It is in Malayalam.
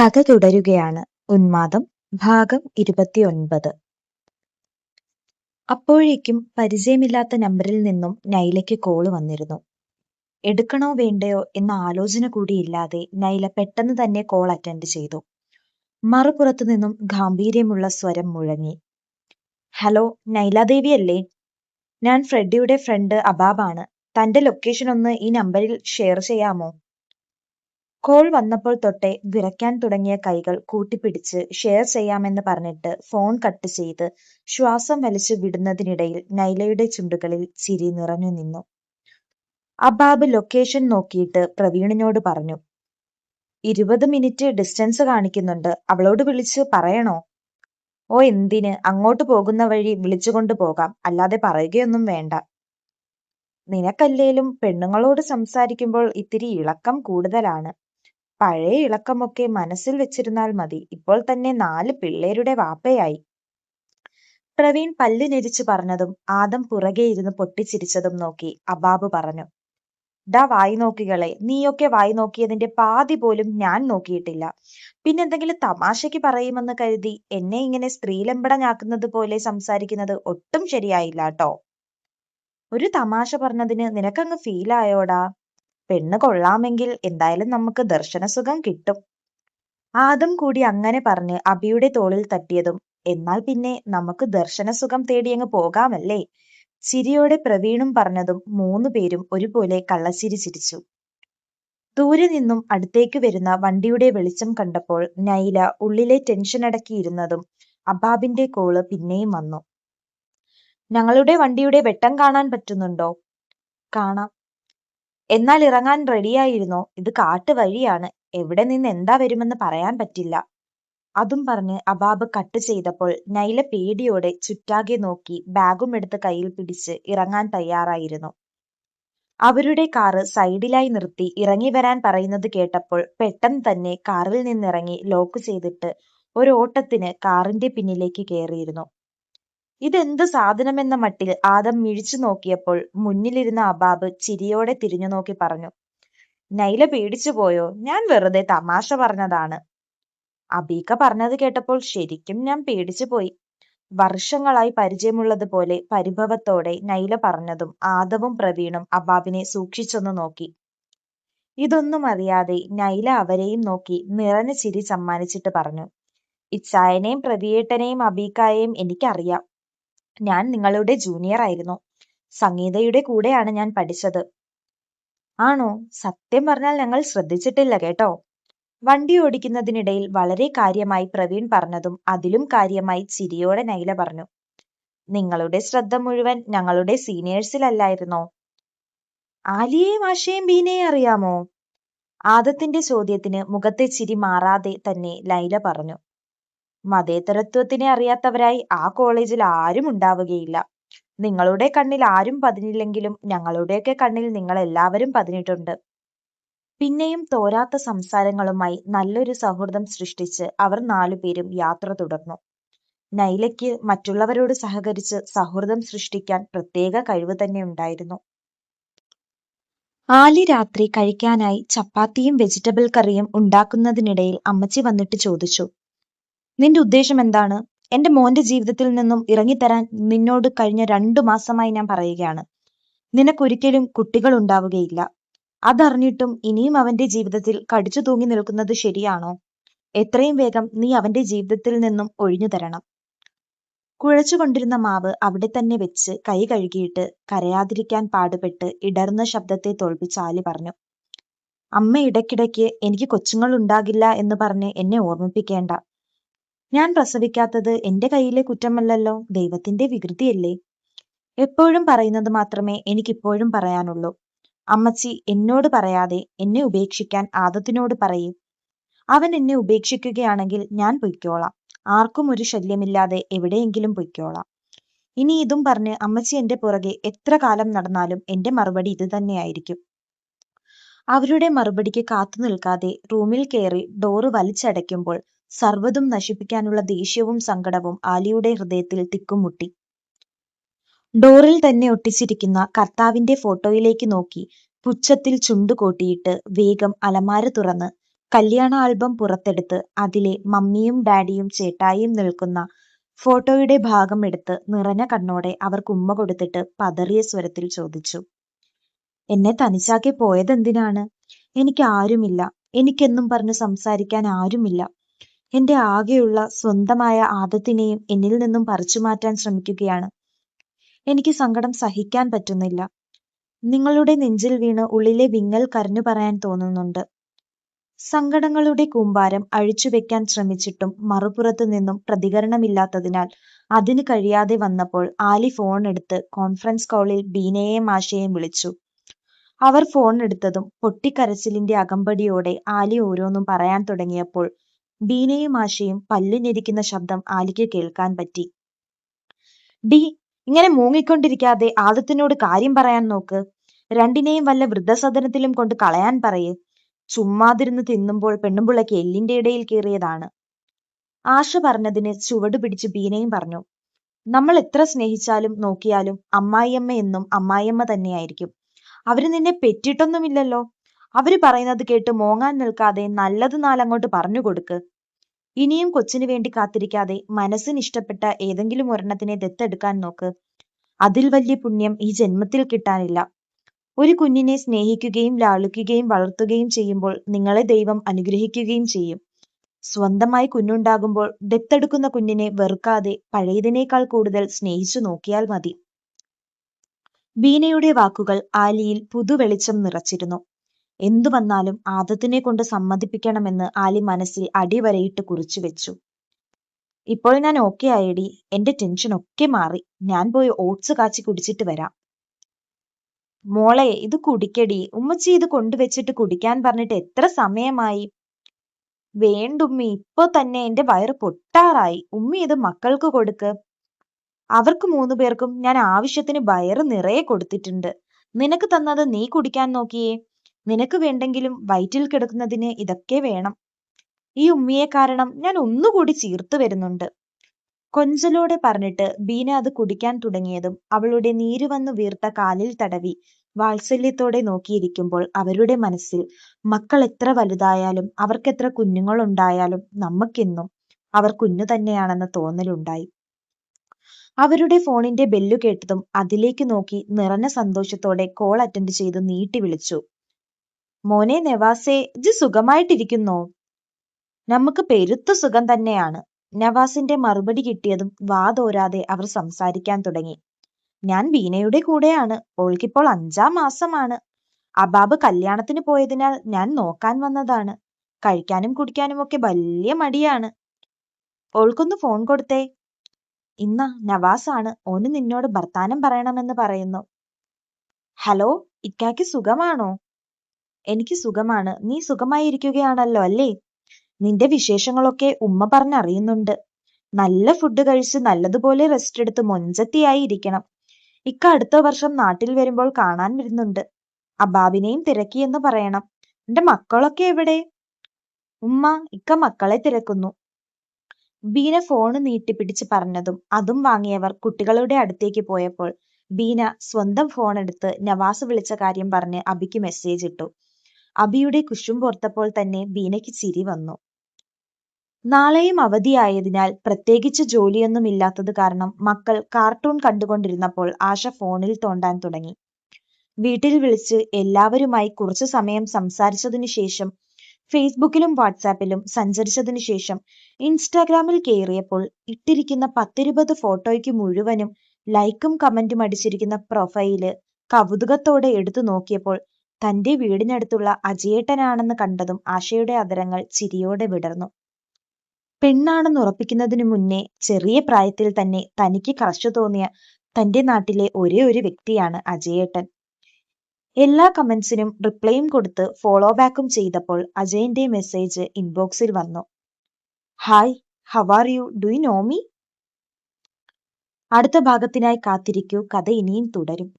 കഥ തുടരുകയാണ്. ഉന്മാദം ഭാഗം 29. അപ്പോഴേക്കും പരിചയമില്ലാത്ത നമ്പറിൽ നിന്നും നൈലയ്ക്ക് കോള് വന്നിരുന്നു. എടുക്കണോ വേണ്ടയോ എന്ന ആലോചന കൂടിയില്ലാതെ നൈല പെട്ടെന്ന് തന്നെ കോൾ അറ്റൻഡ് ചെയ്തു. മറുപുറത്തു നിന്നും ഗാംഭീര്യമുള്ള സ്വരം മുഴങ്ങി. ഹലോ, നൈലാദേവി അല്ലേ? ഞാൻ ഫ്രെഡിയുടെ ഫ്രണ്ട് അബാബാണ്. തന്റെ ലൊക്കേഷൻ ഒന്ന് ഈ നമ്പറിൽ ഷെയർ ചെയ്യാമോ? കോൾ വന്നപ്പോൾ തൊട്ടേ വിറയ്ക്കാൻ തുടങ്ങിയ കൈകൾ കൂട്ടിപ്പിടിച്ച് ഷെയർ ചെയ്യാമെന്ന് പറഞ്ഞിട്ട് ഫോൺ കട്ട് ചെയ്ത് ശ്വാസം വലിച്ചു വിടുന്നതിനിടയിൽ നൈലയുടെ ചുണ്ടുകളിൽ ചിരി നിറഞ്ഞു നിന്നു. അബാബ് ലൊക്കേഷൻ നോക്കിയിട്ട് പ്രവീണിനോട് പറഞ്ഞു, 20 മിനിറ്റ് ഡിസ്റ്റൻസ് കാണിക്കുന്നുണ്ട്. അവളോട് വിളിച്ച് പറയണോ? ഓ, എന്തിന്? അങ്ങോട്ട് പോകുന്ന വഴി വിളിച്ചുകൊണ്ട് പോകാം, അല്ലാതെ പറയുകയൊന്നും വേണ്ട. നിനക്കല്ലേലും പെണ്ണുങ്ങളോട് സംസാരിക്കുമ്പോൾ ഇത്തിരി ഇളക്കം കൂടുതലാണ്. പഴയ ഇളക്കമൊക്കെ മനസ്സിൽ വെച്ചിരുന്നാൽ മതി. ഇപ്പോൾ തന്നെ 4 പിള്ളേരുടെ വാപ്പയായി. പ്രവീൺ പല്ല് നെരിച്ചു പറഞ്ഞതും ആദം പുറകെ ഇരുന്ന് പൊട്ടിച്ചിരിച്ചതും നോക്കി അബാബ് പറഞ്ഞു, ഡാ വായി നോക്കികളെ, നീയൊക്കെ വായി നോക്കിയതിന്റെ പാതി പോലും ഞാൻ നോക്കിയിട്ടില്ല. പിന്നെന്തെങ്കിലും തമാശയ്ക്ക് പറയുമെന്ന് കരുതി എന്നെ ഇങ്ങനെ സ്ത്രീലമ്പടനാക്കുന്നത് പോലെ സംസാരിക്കുന്നത് ഒട്ടും ശരിയായില്ല കേട്ടോ. ഒരു തമാശ പറഞ്ഞതിന് നിനക്കങ്ങ് ഫീലായോടാ? പെണ്ണ് കൊള്ളാമെങ്കിൽ എന്തായാലും നമുക്ക് ദർശനസുഖം കിട്ടും. ആദം കൂടി അങ്ങനെ പറഞ്ഞ് അബിയുടെ തോളിൽ തട്ടിയതും, എന്നാൽ പിന്നെ നമുക്ക് ദർശനസുഖം തേടിയങ്ങ് പോകാമല്ലേ? ചിരിയോടെ പ്രവീണും പറഞ്ഞതും 3 പേരും ഒരുപോലെ കള്ളച്ചിരി ചിരിച്ചു. ദൂരെ നിന്നും അടുത്തേക്ക് വരുന്ന വണ്ടിയുടെ വെളിച്ചം കണ്ടപ്പോൾ നൈല ഉള്ളിലെ ടെൻഷൻ അടക്കിയിരുന്നതും അബാബിന്റെ കോള് പിന്നെയും വന്നു. ഞങ്ങളുടെ വണ്ടിയുടെ വെട്ടം കാണാൻ പറ്റുന്നുണ്ടോ? കാണാം. എന്നാൽ ഇറങ്ങാൻ റെഡിയായിരുന്നോ? ഇത് കാട്ടുവഴിയാണ്. എവിടെ നിന്ന് എന്താ വരുമെന്ന് പറയാൻ പറ്റില്ല. അതും പറഞ്ഞ് അബാബ് കട്ട് ചെയ്തപ്പോൾ നൈല പേടിയോടെ ചുറ്റാകെ നോക്കി ബാഗും എടുത്ത് കയ്യിൽ പിടിച്ച് ഇറങ്ങാൻ തയ്യാറായിരുന്നു. അവരുടെ കാറ് സൈഡിലായി നിർത്തി ഇറങ്ങി വരാൻ പറയുന്നത് കേട്ടപ്പോൾ പെട്ടെന്ന് തന്നെ കാറിൽ നിന്നിറങ്ങി ലോക്ക് ചെയ്തിട്ട് ഒരു ഓട്ടത്തിന് കാറിന്റെ പിന്നിലേക്ക് കയറിയിരുന്നു. ഇതെന്ത് സാധനമെന്ന മട്ടിൽ ആദം മിഴിച്ചു നോക്കിയപ്പോൾ മുന്നിലിരുന്ന അബാബ് ചിരിയോടെ തിരിഞ്ഞു നോക്കി പറഞ്ഞു, നൈല പേടിച്ചു പോയോ? ഞാൻ വെറുതെ തമാശ പറഞ്ഞതാണ്. അബീക്ക പറഞ്ഞത് കേട്ടപ്പോൾ ശരിക്കും ഞാൻ പേടിച്ചു പോയി. വർഷങ്ങളായി പരിചയമുള്ളതുപോലെ പരിഭവത്തോടെ നൈല പറഞ്ഞതും ആദവും പ്രവീണും അബാബിനെ സൂക്ഷിച്ചൊന്നു നോക്കി. ഇതൊന്നും അറിയാതെ നൈല അവരെയും നോക്കി നിറഞ്ഞ ചിരി സമ്മാനിച്ചിട്ട് പറഞ്ഞു, ഇച്ചായനെയും പ്രവിയേട്ടനെയും അബീക്കായെയും എനിക്കറിയാം. ഞാൻ നിങ്ങളുടെ ജൂനിയർ ആയിരുന്നു. സംഗീതയുടെ കൂടെയാണ് ഞാൻ പഠിച്ചത്. ആണോ? സത്യം പറഞ്ഞാൽ ഞങ്ങൾ ശ്രദ്ധിച്ചിട്ടില്ല കേട്ടോ. വണ്ടി ഓടിക്കുന്നതിനിടയിൽ വളരെ കാര്യമായി പ്രവീൺ പറഞ്ഞതും അതിലും കാര്യമായി ചിരിയോടെ നൈല പറഞ്ഞു, നിങ്ങളുടെ ശ്രദ്ധ മുഴുവൻ ഞങ്ങളുടെ സീനിയേഴ്സിലല്ലായിരുന്നോ? ആലിയെയും ആശയും ബീനയെ അറിയാമോ? ആദത്തിന്റെ ചോദ്യത്തിന് മുഖത്തെ ചിരി മാറാതെ തന്നെ നൈല പറഞ്ഞു, മതേതരത്വത്തിനെ അറിയാത്തവരായി ആ കോളേജിൽ ആരും ഉണ്ടാവുകയില്ല. നിങ്ങളുടെ കണ്ണിൽ ആരും പതിഞ്ഞില്ലെങ്കിലും ഞങ്ങളുടെയൊക്കെ കണ്ണിൽ നിങ്ങൾ എല്ലാവരും പതിഞ്ഞിട്ടുണ്ട്. പിന്നെയും തോരാത്ത സംസാരങ്ങളുമായി നല്ലൊരു സൗഹൃദം സൃഷ്ടിച്ച് അവർ 4 പേരും യാത്ര തുടർന്നു. നൈലയ്ക്ക് മറ്റുള്ളവരോട് സഹകരിച്ച് സൗഹൃദം സൃഷ്ടിക്കാൻ പ്രത്യേക കഴിവ് തന്നെ ഉണ്ടായിരുന്നു. ആലി രാത്രി കഴിക്കാനായി ചപ്പാത്തിയും വെജിറ്റബിൾ കറിയും ഉണ്ടാക്കുന്നതിനിടയിൽ അമ്മച്ചി വന്നിട്ട് ചോദിച്ചു, നിന്റെ ഉദ്ദേശം എന്താണ്? എന്റെ മോന്റെ ജീവിതത്തിൽ നിന്നും ഇറങ്ങിത്തരാൻ നിന്നോട് കഴിഞ്ഞ 2 മാസമായി ഞാൻ പറയുകയാണ്. നിനക്കൊരിക്കലും കുട്ടികൾ ഉണ്ടാവുകയില്ല. അതറിഞ്ഞിട്ടും ഇനിയും അവന്റെ ജീവിതത്തിൽ കടിച്ചു തൂങ്ങി നിൽക്കുന്നത് ശരിയാണോ? എത്രയും വേഗം നീ അവന്റെ ജീവിതത്തിൽ നിന്നും ഒഴിഞ്ഞു തരണം. കുഴച്ചുകൊണ്ടിരുന്ന മാവ് അവിടെ തന്നെ വെച്ച് കൈ കഴുകിയിട്ട് കരയാതിരിക്കാൻ പാടുപെട്ട് ഇടർന്ന ശബ്ദത്തെ തോൽപ്പിച്ച് ആലി പറഞ്ഞു, അമ്മ ഇടയ്ക്കിടയ്ക്ക് എനിക്ക് കൊച്ചുങ്ങൾ ഉണ്ടാകില്ല എന്ന് പറഞ്ഞ് എന്നെ ഓർമ്മിപ്പിക്കേണ്ട. ഞാൻ പ്രസവിക്കാത്തത് എന്റെ കയ്യിലെ കുറ്റമല്ലല്ലോ, ദൈവത്തിന്റെ വികൃതിയല്ലേ. എപ്പോഴും പറയുന്നത് മാത്രമേ എനിക്കിപ്പോഴും പറയാനുള്ളൂ. അമ്മച്ചി എന്നോട് പറയാതെ എന്നെ ഉപേക്ഷിക്കാൻ ആദത്തിനോട് പറയും. അവൻ എന്നെ ഉപേക്ഷിക്കുകയാണെങ്കിൽ ഞാൻ പൊയ്ക്കോളാം. ആർക്കും ഒരു ശല്യമില്ലാതെ എവിടെയെങ്കിലും പൊയ്ക്കോളാം. ഇനി ഇതും പറഞ്ഞ് അമ്മച്ചി എന്റെ പുറകെ എത്ര കാലം നടന്നാലും എന്റെ മറുപടി ഇത് തന്നെയായിരിക്കും. അവരുടെ മറുപടിക്ക് കാത്തു നിൽക്കാതെ റൂമിൽ കയറി ഡോറ് വലിച്ചടയ്ക്കുമ്പോൾ സർവ്വതും നശിപ്പിക്കാനുള്ള ദേഷ്യവും സങ്കടവും ആലിയുടെ ഹൃദയത്തിൽ തിക്കുമുട്ടി. ഡോറിൽ തന്നെ ഒട്ടിച്ചിരിക്കുന്ന കർത്താവിന്റെ ഫോട്ടോയിലേക്ക് നോക്കി പുച്ഛത്തിൽ ചുണ്ടുകൂട്ടിയിട്ട് വേഗം അലമാര തുറന്ന് കല്യാണ ആൽബം പുറത്തെടുത്ത് അതിലെ മമ്മിയും ഡാഡിയും ചേട്ടായിയും നിൽക്കുന്ന ഫോട്ടോയുടെ ഭാഗം എടുത്ത് നിറഞ്ഞ കണ്ണോടെ അവർക്ക് ഉമ്മ കൊടുത്തിട്ട് പതറിയ സ്വരത്തിൽ ചോദിച്ചു, എന്നെ തനിച്ചാക്കി പോയതെന്തിനാണ്? എനിക്ക് ആരുമില്ല, എനിക്കെന്നും പറഞ്ഞ് സംസാരിക്കാൻ ആരുമില്ല. എന്റെ ആകെയുള്ള സ്വന്തമായ ആദത്തിനെയും എന്നിൽ നിന്നും പറിച്ചു മാറ്റാൻ ശ്രമിക്കുകയാണ്. എനിക്ക് സങ്കടം സഹിക്കാൻ പറ്റുന്നില്ല. നിങ്ങളുടെ നെഞ്ചിൽ വീണ് ഉള്ളിലെ വിങ്ങൽ കരഞ്ഞു പറയാൻ തോന്നുന്നുണ്ട്. സങ്കടങ്ങളുടെ കൂമ്പാരം അഴിച്ചുവെക്കാൻ ശ്രമിച്ചിട്ടും മറുപുറത്തു നിന്നും പ്രതികരണമില്ലാത്തതിനാൽ അതിന് കഴിയാതെ വന്നപ്പോൾ ആലി ഫോൺ എടുത്ത് കോൺഫറൻസ് കോളിൽ ബീനയെയും ആശയെയും വിളിച്ചു. അവർ ഫോൺ എടുത്തതും പൊട്ടിക്കരച്ചിലിന്റെ അകമ്പടിയോടെ ആലി ഓരോന്നും പറയാൻ തുടങ്ങിയപ്പോൾ ബീനയും ആശയും പല്ലിഞ്ഞിരിക്കുന്ന ശബ്ദം ആലിക്ക് കേൾക്കാൻ പറ്റി. ഡി, ഇങ്ങനെ മൂങ്ങിക്കൊണ്ടിരിക്കാതെ ആദത്തിനോട് കാര്യം പറയാൻ നോക്ക്. രണ്ടിനെയും വല്ല വൃദ്ധസദനത്തിലും കൊണ്ട് കളയാൻ പറയേ. ചുമ്മാതിരുന്ന് തിന്നുമ്പോൾ പെണ്ണുമ്പിള്ളയ്ക്ക് എല്ലിന്റെ ഇടയിൽ കീറിയതാണ്. ആശ പറഞ്ഞതിന് ചുവട് പിടിച്ച് ബീനയും പറഞ്ഞു, നമ്മൾ എത്ര സ്നേഹിച്ചാലും നോക്കിയാലും അമ്മായിയമ്മ എന്നും അമ്മായിയമ്മ തന്നെയായിരിക്കും. അവര് നിന്നെ പെറ്റിട്ടൊന്നുമില്ലല്ലോ. അവര് പറയുന്നത് കേട്ട് മോങ്ങാൻ നിൽക്കാതെ നല്ലത് നാലങ്ങോട്ട് പറഞ്ഞു കൊടുക്ക്. ഇനിയും കൊച്ചിനു വേണ്ടി കാത്തിരിക്കാതെ മനസ്സിന് ഇഷ്ടപ്പെട്ട ഏതെങ്കിലും ഒരെണ്ണത്തിനെ ദത്തെടുക്കാൻ നോക്ക്. അതിൽ വലിയ പുണ്യം ഈ ജന്മത്തിൽ കിട്ടാനില്ല. ഒരു കുഞ്ഞിനെ സ്നേഹിക്കുകയും ലാളിക്കുകയും വളർത്തുകയും ചെയ്യുമ്പോൾ നിങ്ങളെ ദൈവം അനുഗ്രഹിക്കുകയും ചെയ്യും. സ്വന്തമായി കുഞ്ഞുണ്ടാകുമ്പോൾ ദത്തെടുക്കുന്ന കുഞ്ഞിനെ വെറുക്കാതെ പഴയതിനേക്കാൾ കൂടുതൽ സ്നേഹിച്ചു നോക്കിയാൽ മതി. ബീനയുടെ വാക്കുകൾ ആലിയിൽ പുതുവെളിച്ചം നിറച്ചിരുന്നു. എന്തു വന്നാലും ആദത്തിനെ കൊണ്ട് സമ്മതിപ്പിക്കണമെന്ന് ആലി മനസ്സിൽ അടിവരയിട്ട് കുറിച്ചു വെച്ചു. ഇപ്പോൾ ഞാൻ ഓക്കെ ആയടി, എന്റെ ടെൻഷൻ ഒക്കെ മാറി. ഞാൻ പോയി ഓട്സ് കാച്ചി കുടിച്ചിട്ട് വരാം. മോളെ, ഇത് കുടിക്കടി. ഉമ്മച്ചി ഇത് കൊണ്ടുവച്ചിട്ട് കുടിക്കാൻ പറഞ്ഞിട്ട് എത്ര സമയമായി? വേണ്ടുമ്മി, ഇപ്പൊ തന്നെ എന്റെ വയറ് പൊട്ടാറായി. ഉമ്മി ഇത് മക്കൾക്ക് കൊടുക്ക്. അവർക്ക് 3 പേർക്കും ഞാൻ ആവശ്യത്തിന് വയറ് നിറയെ കൊടുത്തിട്ടുണ്ട്. നിനക്ക് തന്നത് നീ കുടിക്കാൻ നോക്കിയേ. നിനക്ക് വേണ്ടെങ്കിലും വയറ്റിൽ കിടക്കുന്നതിന് ഇതൊക്കെ വേണം. ഈ ഉമ്മിയെ കാരണം ഞാൻ ഒന്നുകൂടി ചീർത്തു വരുന്നുണ്ട്. കൊഞ്ചലോടെ പറഞ്ഞിട്ട് ബീന അത് കുടിക്കാൻ തുടങ്ങിയതും അവളുടെ നീര് വന്നു വീർത്ത കാലിൽ തടവി വാത്സല്യത്തോടെ നോക്കിയിരിക്കുമ്പോൾ അവരുടെ മനസ്സിൽ മക്കൾ എത്ര വലുതായാലും അവർക്കെത്ര കുഞ്ഞുങ്ങളുണ്ടായാലും നമുക്കെന്നും അവർ കുഞ്ഞു തന്നെയാണെന്ന തോന്നലുണ്ടായി. അവരുടെ ഫോണിന്റെ ബെല്ലു കേട്ടതും അതിലേക്ക് നോക്കി നിറഞ്ഞ സന്തോഷത്തോടെ കോൾ അറ്റൻഡ് ചെയ്ത് നീട്ടി വിളിച്ചു, മോനെ നവാസേ, ഇജ് സുഖമായിട്ടിരിക്കുന്നോ? നമുക്ക് പെരുത്ത സുഖം തന്നെയാണ്. നവാസിന്റെ മറുപടി കിട്ടിയതും വാതോരാതെ അവർ സംസാരിക്കാൻ തുടങ്ങി. ഞാൻ ബീനയുടെ കൂടെയാണ്. ഓൾക്കിപ്പോൾ 5-ാം മാസമാണ്. അബാബ് കല്യാണത്തിന് പോയതിനാൽ ഞാൻ നോക്കാൻ വന്നതാണ്. കഴിക്കാനും കുടിക്കാനും ഒക്കെ വലിയ മടിയാണ്. ഓൾക്കൊന്ന് ഫോൺ കൊടുത്തേ. ഇന്ന നവാസാണ്. ഓന് നിന്നോട് വർത്താനം പറയണമെന്ന് പറയുന്നു. ഹലോ, ഇക്കാക്ക് സുഖമാണോ? എനിക്ക് സുഖമാണ്. നീ സുഖമായിരിക്കുകയാണല്ലോ അല്ലേ? നിന്റെ വിശേഷങ്ങളൊക്കെ ഉമ്മ പറഞ്ഞറിയുന്നുണ്ട്. നല്ല ഫുഡ് കഴിച്ച് നല്ലതുപോലെ റെസ്റ്റ് എടുത്ത് മൊഞ്ചത്തിയായി ഇരിക്കണം. ഇക്ക അടുത്ത വർഷം നാട്ടിൽ വരുമ്പോൾ കാണാൻ വരുന്നുണ്ട്. അബാബിനെയും തിരക്കിയെന്ന് പറയണം. എന്റെ മക്കളൊക്കെ എവിടെ? ഉമ്മ, ഇക്ക മക്കളെ തിരക്കുന്നു. ബീന ഫോണ് നീട്ടിപ്പിടിച്ച് പറഞ്ഞതും അതും വാങ്ങിയവർ കുട്ടികളുടെ അടുത്തേക്ക് പോയപ്പോൾ ബീന സ്വന്തം ഫോൺ എടുത്ത് നവാസ് വിളിച്ച കാര്യം പറഞ്ഞ് അബിക്ക് മെസ്സേജ് ഇട്ടു. അബിയുടെ കുശുമ്പോർത്തപ്പോൾ തന്നെ ബീനയ്ക്ക് ചിരി വന്നു. നാളെയും അവധിയായതിനാൽ പ്രത്യേകിച്ച് ജോലിയൊന്നും ഇല്ലാത്തത് കാരണം മക്കൾ കാർട്ടൂൺ കണ്ടുകൊണ്ടിരുന്നപ്പോൾ ആശ ഫോണിൽ തോണ്ടാൻ തുടങ്ങി. വീട്ടിൽ വിളിച്ച് എല്ലാവരുമായി കുറച്ചു സമയം സംസാരിച്ചതിനു ശേഷം ഫേസ്ബുക്കിലും വാട്സാപ്പിലും സഞ്ചരിച്ചതിനു ശേഷം ഇൻസ്റ്റാഗ്രാമിൽ കയറിയപ്പോൾ ഇട്ടിരിക്കുന്ന 10-20 ഫോട്ടോയ്ക്ക് മുഴുവനും ലൈക്കും കമന്റും അടിച്ചിരിക്കുന്ന പ്രൊഫൈല് കൗതുകത്തോടെ എടുത്തു നോക്കിയപ്പോൾ തന്റെ വീടിനടുത്തുള്ള അജയേട്ടനാണെന്ന് കണ്ടതും ആശയുടെ അധരങ്ങൾ ചിരിയോടെ വിടർന്നു. പെണ്ണാണെന്ന് ഉറപ്പിക്കുന്നതിനു മുന്നേ ചെറിയ പ്രായത്തിൽ തന്നെ തനിക്ക് ക്രഷ് തോന്നിയ തന്റെ നാട്ടിലെ ഒരേ ഒരു വ്യക്തിയാണ് അജയേട്ടൻ. എല്ലാ കമന്റ്സിനും റിപ്ലൈയും കൊടുത്ത് ഫോളോ ബാക്കും ചെയ്തപ്പോൾ അജയന്റെ മെസ്സേജ് ഇൻബോക്സിൽ വന്നു. Hi, how are you? Do you know me? അടുത്ത ഭാഗത്തിനായി കാത്തിരിക്കൂ. കഥ ഇനിയും തുടരും.